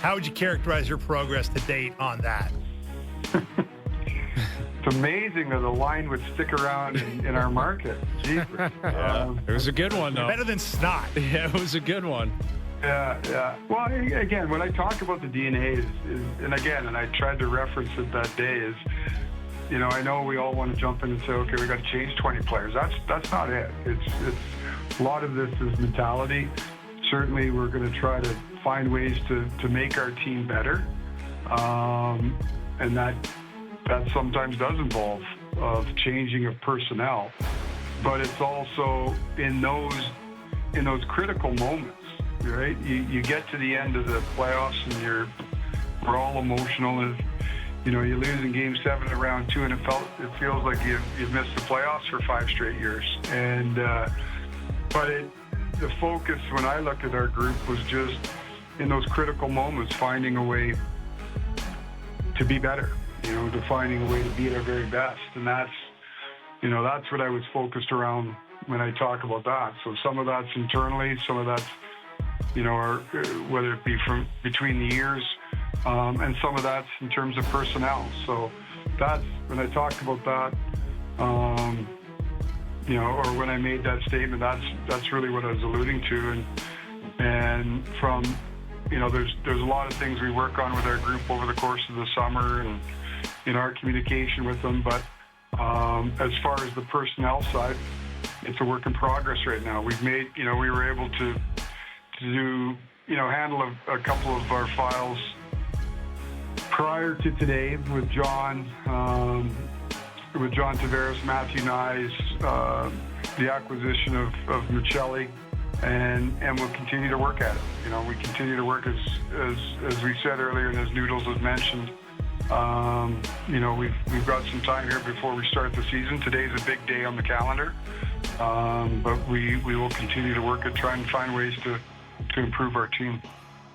How would you characterize your progress to date on that? It's amazing that the line would stick around in our market. Jeepers. It was a good one, though. Better than snot. Yeah, it was a good one. Yeah. Well, again, when I talk about the DNA and I tried to reference it that day is, I know we all want to jump in and say, okay, we got to change 20 players. That's not it. It's a lot of this is mentality. Certainly, we're going to try to find ways to make our team better, and that sometimes does involve of changing of personnel. But it's also in those critical moments, right? You get to the end of the playoffs and we're all emotional, and you lose in Game 7 of round 2, and it feels like you've missed the playoffs for 5 straight years. And the focus when I looked at our group was just in those critical moments, finding a way to be better, to finding a way to be at our very best. And that's what I was focused around when I talk about that. So some of that's internally, some of that's, whether it be from between the years, and some of that's in terms of personnel. So that's when I talked about that, or when I made that statement, that's really what I was alluding to. And from, there's a lot of things we work on with our group over the course of the summer and in our communication with them. But as far as the personnel side, it's a work in progress right now. We've made, we were able to do, handle a couple of our files prior to today with John Tavares, Matthew Nyes, the acquisition of Michelli, and we'll continue to work at it. We continue to work as we said earlier, and as Noodles has mentioned. We've got some time here before we start the season. Today's a big day on the calendar, but we will continue to work at trying to find ways to improve our team.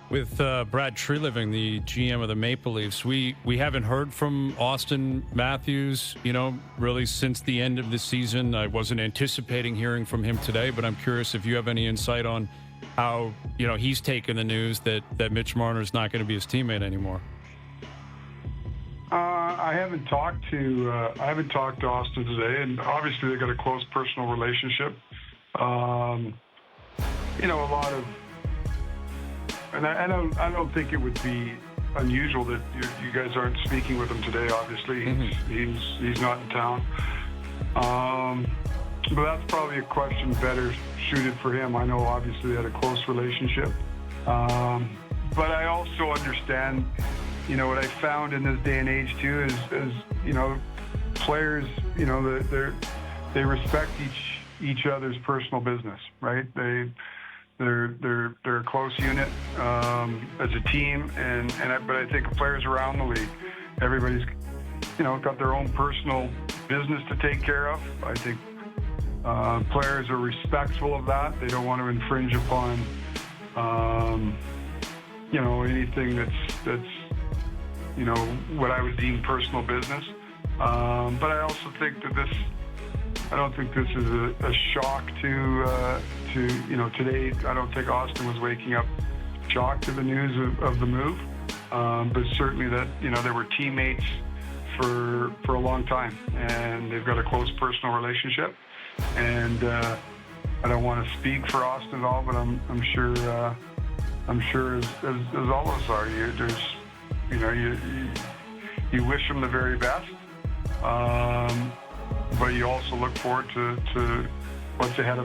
With Brad Treliving, the GM of the Maple Leafs, we haven't heard from Austin Matthews, really since the end of the season. I wasn't anticipating hearing from him today, but I'm curious if you have any insight on how, he's taken the news that Mitch Marner's not going to be his teammate anymore. I haven't talked to Austin today, and obviously they've got a close personal relationship. A lot of. And I don't think it would be unusual that you guys aren't speaking with him today. Obviously, he's not in town. But that's probably a question better suited for him. I know obviously they had a close relationship. But I also understand, what I found in this day and age too is players, they respect each other's personal business, right? They're a close unit as a team, but I think players around the league, everybody's got their own personal business to take care of. I think players are respectful of that. They don't want to infringe upon anything that's what I would deem personal business. But I also think that I don't think this is a shock to today. I don't think Austin was waking up shocked to the news of the move, but certainly that they were teammates for a long time, and they've got a close personal relationship. And I don't want to speak for Austin at all, but I'm sure as all of us are, you wish him the very best. But you also look forward to what's ahead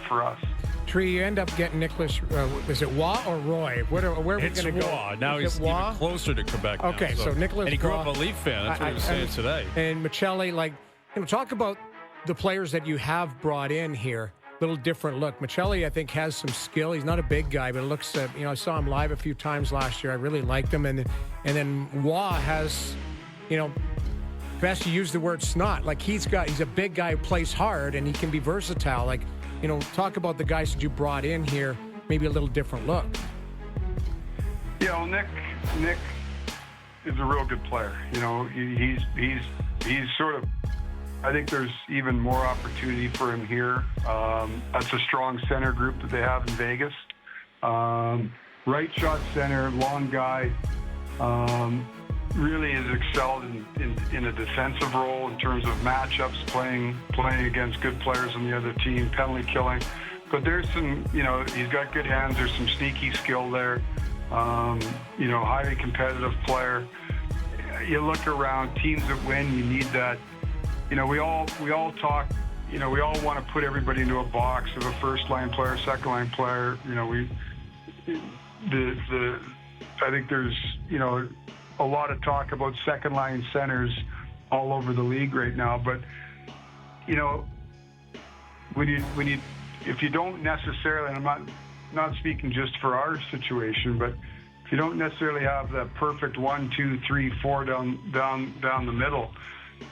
for us. Tree, you end up getting Nicholas. Is it Waugh or Roy? Where are we going to go? Waugh. Now he's even closer to Quebec. Okay, now, so Nicholas. And he grew Waugh, up a Leaf fan. That's what he was saying today. And Michelli, talk about the players that you have brought in here. Little different look. Michelli, I think, has some skill. He's not a big guy, but it looks. I saw him live a few times last year. I really liked him, and then Waugh has, best you use the word snot. He's a big guy who plays hard, and he can be versatile. Talk about the guys that you brought in here, maybe a little different look. Yeah, well, Nick is a real good player. He's sort of. I think there's even more opportunity for him here. That's a strong center group that they have in Vegas. right shot center, long guy. Really has excelled in a defensive role in terms of matchups, playing against good players on the other team, penalty killing. But there's some, he's got good hands. There's some sneaky skill there. Highly competitive player. You look around teams that win, you need that. We all talk. We all want to put everybody into a box of a first line player, second line player. I think there's a lot of talk about second line centers all over the league right now. But if you don't necessarily, and I'm not speaking just for our situation, but if you don't necessarily have the perfect 1, 2, 3, 4 down the middle,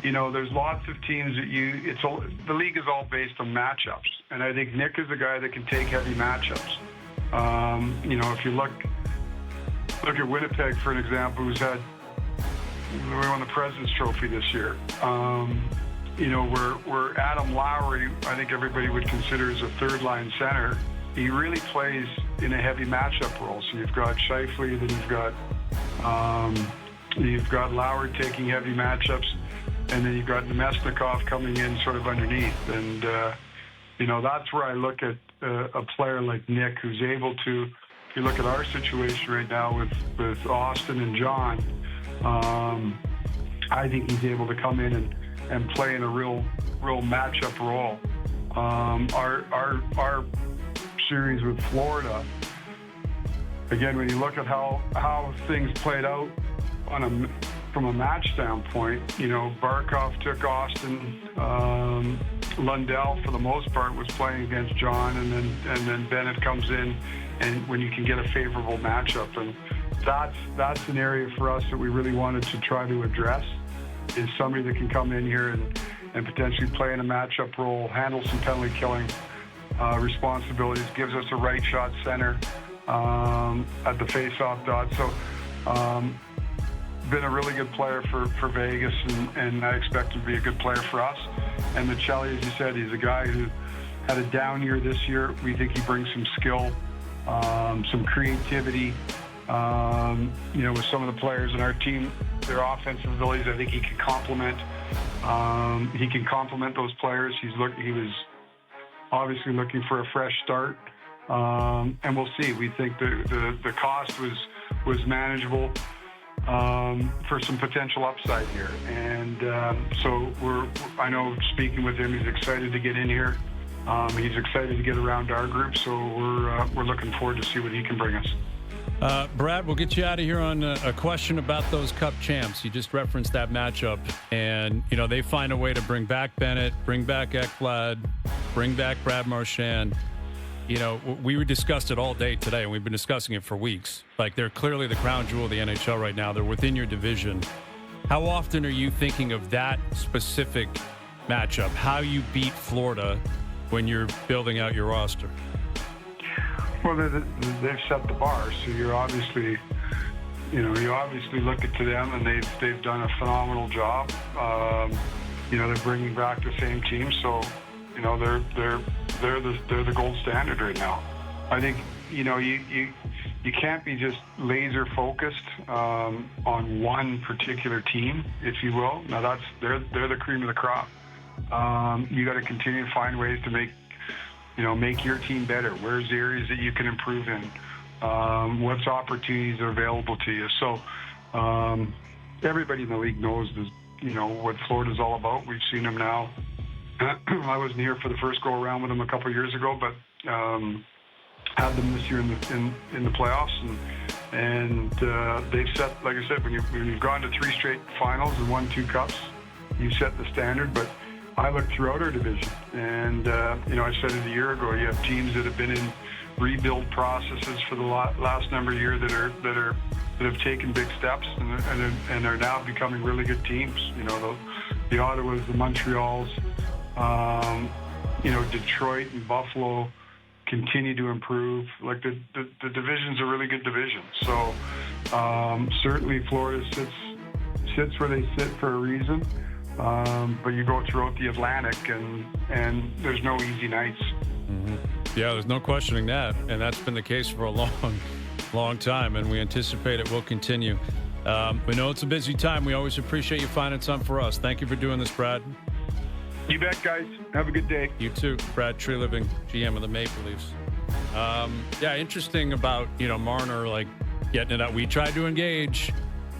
there's lots of teams that the league is all based on matchups, and I think Nick is a guy that can take heavy matchups. If you look at Winnipeg, for an example, we won the President's Trophy this year. Where Adam Lowry, I think everybody would consider as a third-line center, he really plays in a heavy matchup role. So you've got Scheifele, then you've got Lowry taking heavy matchups, and then you've got Nemesnikov coming in sort of underneath. And that's where I look at a player like Nick, who's able to. If you look at our situation right now with Austin and John, I think he's able to come in and play in a real matchup role. Our series with Florida, again, when you look at how things played out from a match standpoint, Barkov took Austin. Lundell, for the most part, was playing against John, and then Bennett comes in, and when you can get a favorable matchup, and that's an area for us that we really wanted to try to address, is somebody that can come in here and potentially play in a matchup role, handle some penalty killing responsibilities, gives us a right shot center at the face-off dot. So been a really good player for Vegas, and I expect him to be a good player for us. And Michelli, as you said, he's a guy who had a down year this year. We think he brings some skill, some creativity. With some of the players in our team, their offensive abilities, I think he can complement. He can complement those players. He was obviously looking for a fresh start, and we'll see. We think the cost was manageable for some potential upside here, and so I know, speaking with him, he's excited to get in here. He's excited to get around our group, so we're looking forward to see what he can bring us. Brad, we'll get you out of here on a question about those Cup champs. You just referenced that matchup, and they find a way to bring back Bennett, bring back Ekblad, bring back Brad Marchand. We discussed it all day today, and we've been discussing it for weeks. Like, they're clearly the crown jewel of the NHL right now. They're within your division. How often are you thinking of that specific matchup? How you beat Florida when you're building out your roster? Well, they've set the bar, so you're obviously, you obviously look to them, and they've done a phenomenal job. They're bringing back the same team, so they're the gold standard right now. I think you can't be just laser focused on one particular team, if you will. Now they're the cream of the crop. You got to continue to find ways to make your team better. Where's the areas that you can improve in? What's opportunities are available to you? So everybody in the league knows what Florida's all about. We've seen them now. I wasn't here for the first go around with them a couple of years ago, but had them this year in the playoffs, and they've set, like I said, when you've gone to 3 straight finals and won 2 cups, you set the standard. But I look throughout our division, and I said it a year ago. You have teams that have been in rebuild processes for the last number of years that have taken big steps and are now becoming really good teams. The Ottawas, the Montreals, Detroit and Buffalo continue to improve. Like the division's a really good division. So certainly Florida sits where they sit for a reason. But you go throughout the Atlantic, and there's no easy nights. Mm-hmm. Yeah, there's no questioning that, and that's been the case for a long long time, and we anticipate it will continue. We know it's a busy time. We always appreciate you finding some for us. Thank you for doing this, Brad. You bet, guys. Have a good day. You too. Brad Treliving, GM of the Maple Leafs. Yeah, interesting about, Marner, like, getting it out. We tried to engage,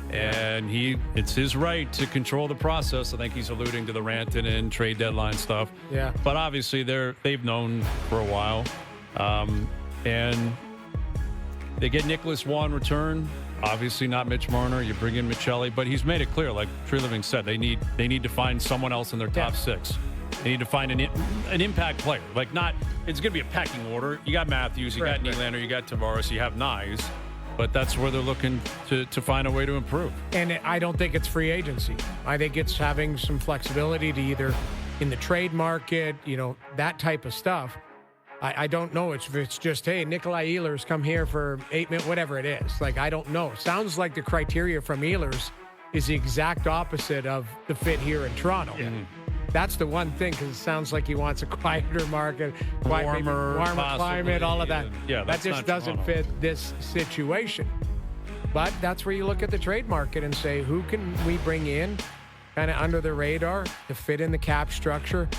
and it's his right to control the process. I think he's alluding to the Rantanen trade deadline stuff. Yeah. But obviously they've known for a while. And they get Nicholas Waugh in return. Obviously not Mitch Marner. You bring in Michelli, but he's made it clear, like Treliving said, they need to find someone else in their top six. They need to find an impact player. Like, not, it's going to be a pecking order. You got Matthews, you got Nylander, you got Tavares, you have Nyes, but that's where they're looking to find a way to improve. And I don't think it's free agency. I think it's having some flexibility to either in the trade market, that type of stuff. I don't know if it's just, hey, Nikolai Ehlers come here for 8 minutes, whatever it is. Like, I don't know. Sounds like the criteria from Ehlers is the exact opposite of the fit here in Toronto. Yeah. That's the one thing, because it sounds like he wants a quieter market, warmer climate, all of that. Yeah, that just doesn't fit this situation. But that's where you look at the trade market and say, who can we bring in kind of under the radar to fit in the cap structure